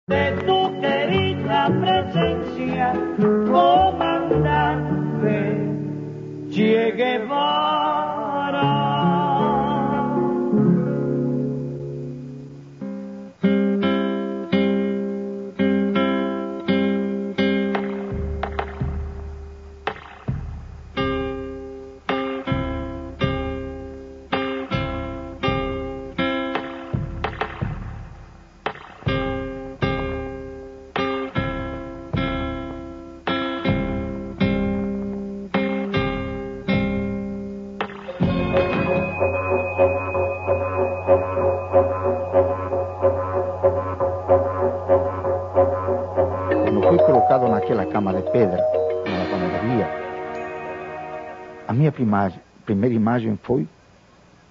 De tu querida presencia, comandante Che Guevara. Naquela cama de pedra, na lavanderia, a minha primeira imagem foi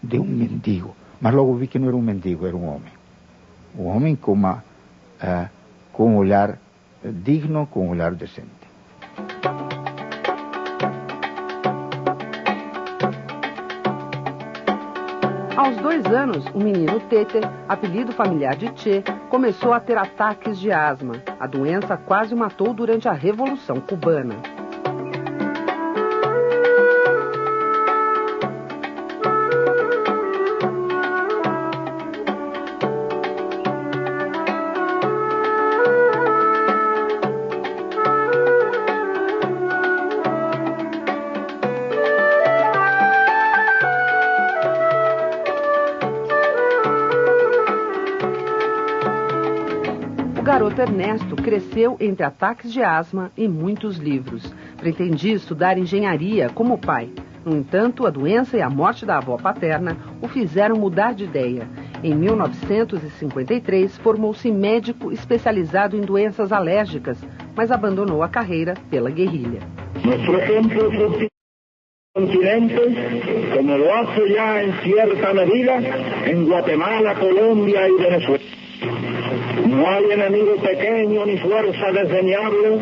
de um mendigo, mas logo vi que não era um mendigo, era um homem. Um homem com um olhar digno, com um olhar decente. Aos 2 anos, o menino Tete, apelido familiar de Che, começou a ter ataques de asma. A doença quase o matou durante a Revolução Cubana. O garoto Ernesto cresceu entre ataques de asma e muitos livros. Pretendia estudar engenharia como o pai. No entanto, a doença e a morte da avó paterna o fizeram mudar de ideia. Em 1953, formou-se médico especializado em doenças alérgicas, mas abandonou a carreira pela guerrilha. Nuestro ejemplo es continente, como lo hace ya en cierta medida en Guatemala, Colombia y Venezuela. No hay enemigo pequeño ni fuerza desdeñable,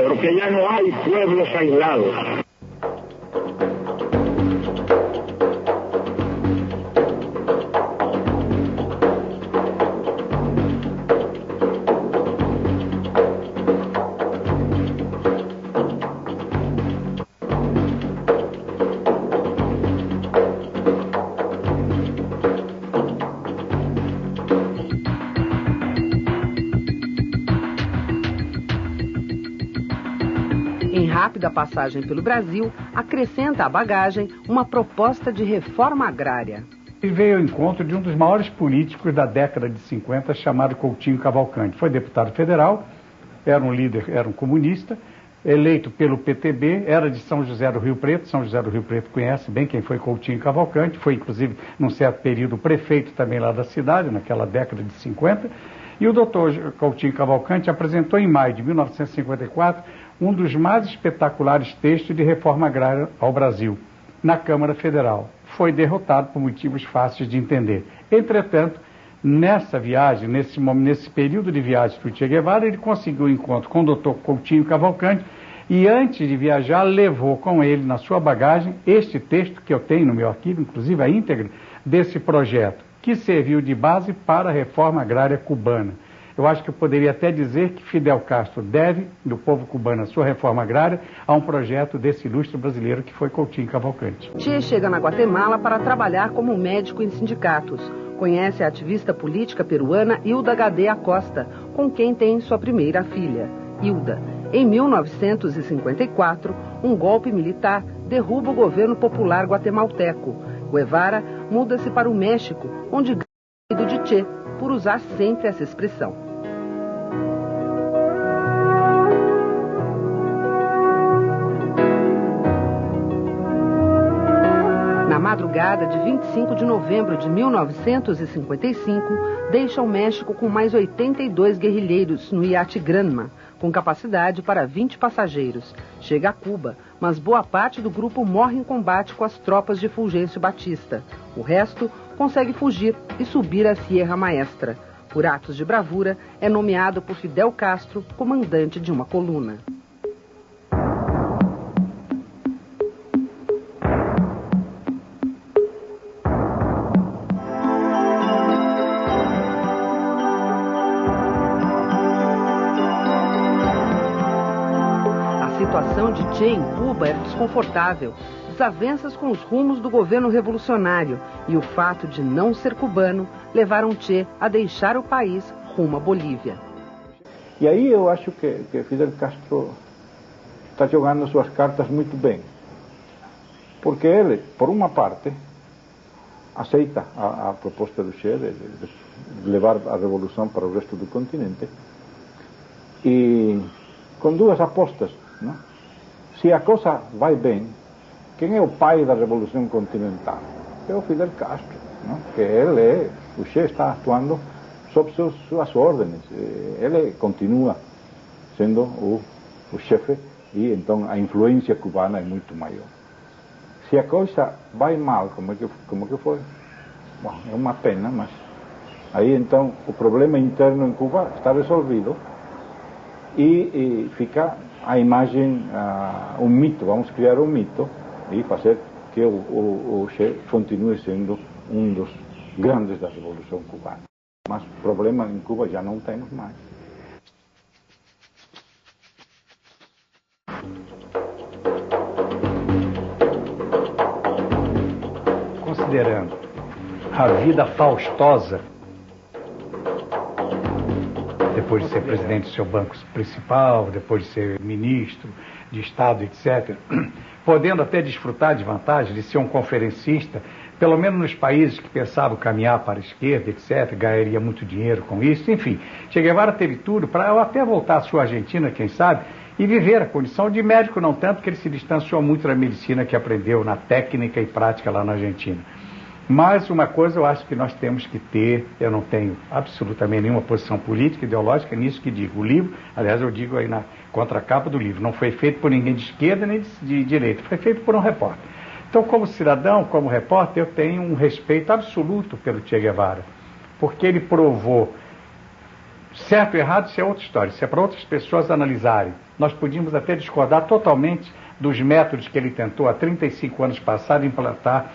porque ya no hay pueblos aislados. Em rápida passagem pelo Brasil, acrescenta à bagagem uma proposta de reforma agrária. Ele veio ao encontro de um dos maiores políticos da década de 50, chamado Coutinho Cavalcanti. Foi deputado federal, era um líder, era um comunista, eleito pelo PTB, era de São José do Rio Preto. São José do Rio Preto conhece bem quem foi Coutinho Cavalcanti, foi inclusive, num certo período, prefeito também lá da cidade, naquela década de 50. E o doutor Coutinho Cavalcanti apresentou em maio de 1954 um dos mais espetaculares textos de reforma agrária ao Brasil, na Câmara Federal. Foi derrotado por motivos fáceis de entender. Entretanto, nessa viagem, nesse período de viagem do Che Guevara, ele conseguiu um encontro com o doutor Coutinho Cavalcanti e, antes de viajar, levou com ele, na sua bagagem, este texto que eu tenho no meu arquivo, inclusive a íntegra, desse projeto, que serviu de base para a reforma agrária cubana. Eu acho que eu poderia até dizer que Fidel Castro deve, do povo cubano, a sua reforma agrária, a um projeto desse ilustre brasileiro que foi Coutinho Cavalcanti. Che chega na Guatemala para trabalhar como médico em sindicatos. Conhece a ativista política peruana Hilda Gadea Costa, com quem tem sua primeira filha, Hilda. Em 1954, um golpe militar derruba o governo popular guatemalteco. Guevara muda-se para o México, onde ganha de Che, por usar sempre essa expressão. Na madrugada de 25 de novembro de 1955, deixa o México com mais 82 guerrilheiros no iate Granma, com capacidade para 20 passageiros. Chega a Cuba, mas boa parte do grupo morre em combate com as tropas de Fulgêncio Batista. O resto consegue fugir e subir a Sierra Maestra. Por atos de bravura, é nomeado por Fidel Castro comandante de uma coluna. situação de Che em Cuba era desconfortável, desavenças com os rumos do governo revolucionário e o fato de não ser cubano levaram Che a deixar o país rumo à Bolívia. E aí eu acho que Fidel Castro está jogando suas cartas muito bem, porque ele, por uma parte, aceita a proposta do Che de levar a revolução para o resto do continente, e com duas apostas, não? Se a coisa vai bem, quem é o pai da revolução continental? É o Fidel Castro, não? Que o Che está atuando sob suas ordens, ele continua sendo o chefe, e então a influência cubana é muito maior. Se a coisa vai mal, como que foi, bom, é uma pena, mas aí então o problema interno em Cuba está resolvido e fica a imagem, um mito, vamos criar um mito e fazer que o Che continue sendo um dos grandes da Revolução Cubana. Mas problema em Cuba já não temos mais. Considerando a vida faustosa, depois de ser presidente do seu banco principal, depois de ser ministro de Estado, etc., podendo até desfrutar de vantagens de ser um conferencista, pelo menos nos países que pensavam caminhar para a esquerda, etc., ganharia muito dinheiro com isso, enfim. Che Guevara teve tudo para até voltar à sua Argentina, quem sabe, e viver a condição de médico, não tanto que ele se distanciou muito da medicina que aprendeu na técnica e prática lá na Argentina. Mas uma coisa eu acho que nós temos que ter, eu não tenho absolutamente nenhuma posição política, ideológica, nisso que digo. O livro, aliás, eu digo aí na contracapa do livro, não foi feito por ninguém de esquerda nem de direita, foi feito por um repórter. Então, como cidadão, como repórter, eu tenho um respeito absoluto pelo Che Guevara, porque ele provou, certo ou errado, isso é outra história, isso é para outras pessoas analisarem. Nós podíamos até discordar totalmente dos métodos que ele tentou há 35 anos passados implantar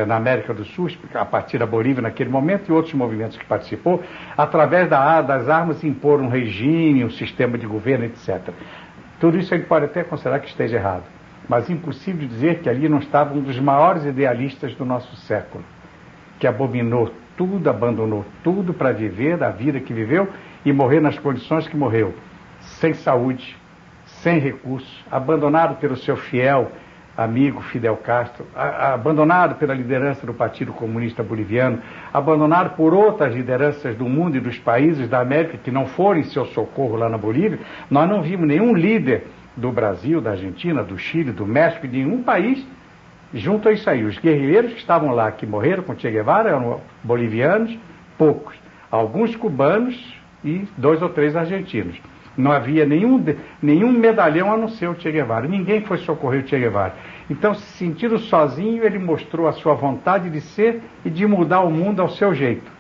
na América do Sul, a partir da Bolívia naquele momento e outros movimentos que participou, através das armas impor um regime, um sistema de governo, etc. Tudo isso a gente pode até considerar que esteja errado, mas impossível dizer que ali não estava um dos maiores idealistas do nosso século, que abominou tudo, abandonou tudo para viver a vida que viveu e morrer nas condições que morreu, sem saúde, sem recursos, abandonado pelo seu fiel amigo Fidel Castro, abandonado pela liderança do Partido Comunista Boliviano, abandonado por outras lideranças do mundo e dos países da América que não foram em seu socorro lá na Bolívia. Nós não vimos nenhum líder do Brasil, da Argentina, do Chile, do México, de nenhum país junto a isso aí. Os guerrilheiros que estavam lá, que morreram com Che Guevara, eram bolivianos, poucos. Alguns cubanos e 2 ou 3 argentinos. Não havia nenhum medalhão a não ser o Che Guevara. Ninguém foi socorrer o Che Guevara. Então, se sentindo sozinho, ele mostrou a sua vontade de ser e de mudar o mundo ao seu jeito,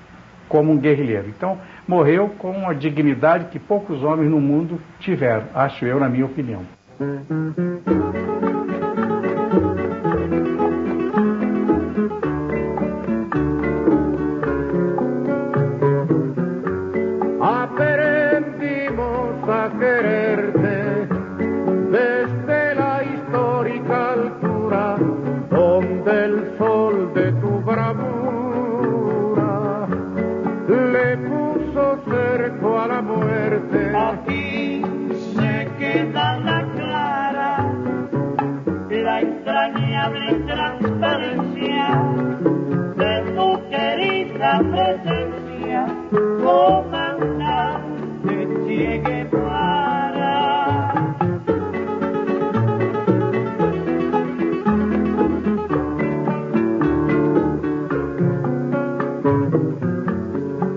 como um guerrilheiro. Então, morreu com uma dignidade que poucos homens no mundo tiveram, acho eu, na minha opinião. Aquí se queda la clara, la entrañable transparencia de tu querida presencia, comandante Che Guevara.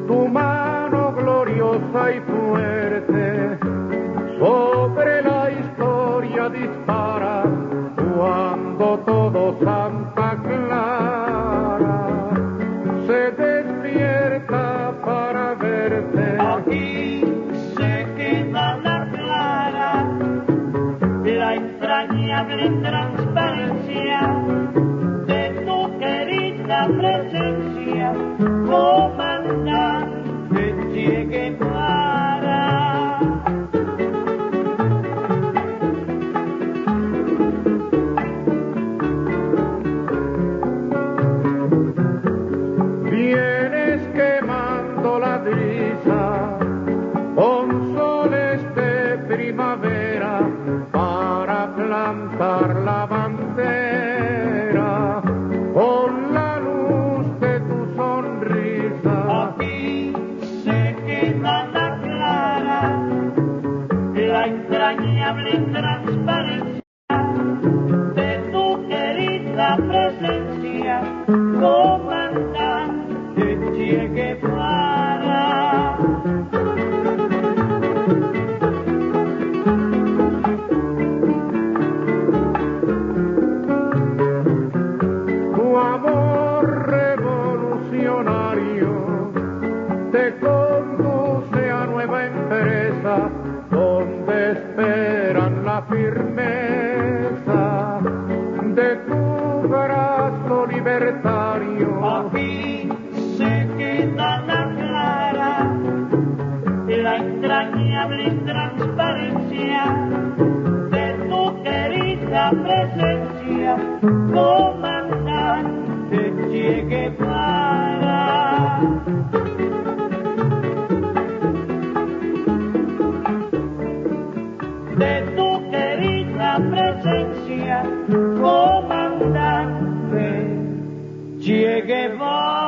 Tu mano gloriosa y fuerte sobre la historia dispara cuando todo Santa Clara se despierta para verte. Aquí se queda la clara, la entrañable transparencia de tu querida presencia, comandante Che Guevara. la entrañable transparencia de tu querida presencia, comandante Che Guevara. Tu amor revolucionario te conduce a nueva empresa donde esperan la firmeza de tu brazo libertario. Aquí se queda la clara, la entrañable transparencia de tu querida presencia, comandante Che Guevara. De tu querida presencia, comandante Che Guevara.